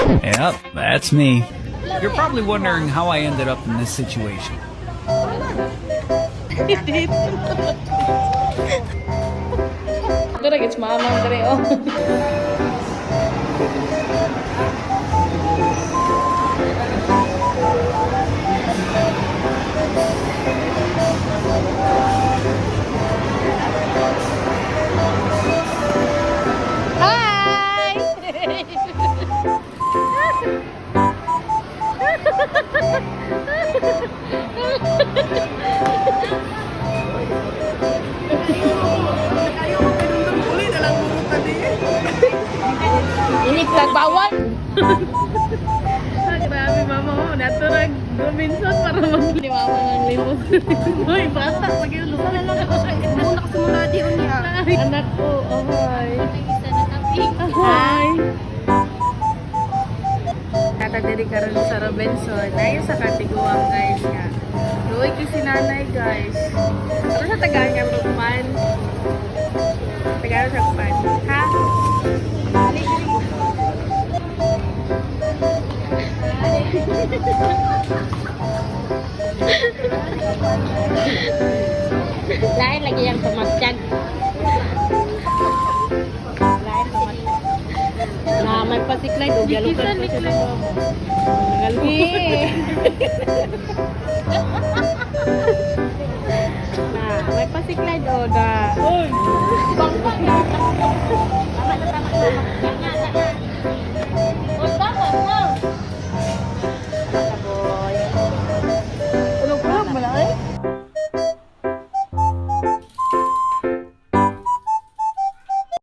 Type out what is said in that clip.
Yep, that's me. You're probably wondering how I ended up in this situation. Dara gits mamang dere oh. Hi. Ini bawal. Grabe mama mo, naturag Robinson para magli mama ng limos. Hoy, bata, mag-iulong. Muna ka muna di unya. Anak ko, ahoy. Hi. Kata diri karon sa Robinson, ayo sa katiguang guys nga. Luoy si nanay guys. Ano sa tagaan nga rugpan? Tagaan sa rugpan. Ha? Lain lagi yang pematjan. Lain pematjan. Nah, may pasiklay do galukan pa siya mo. Nangalwi. Nah, may pasiklay do da. Oy. Bangka.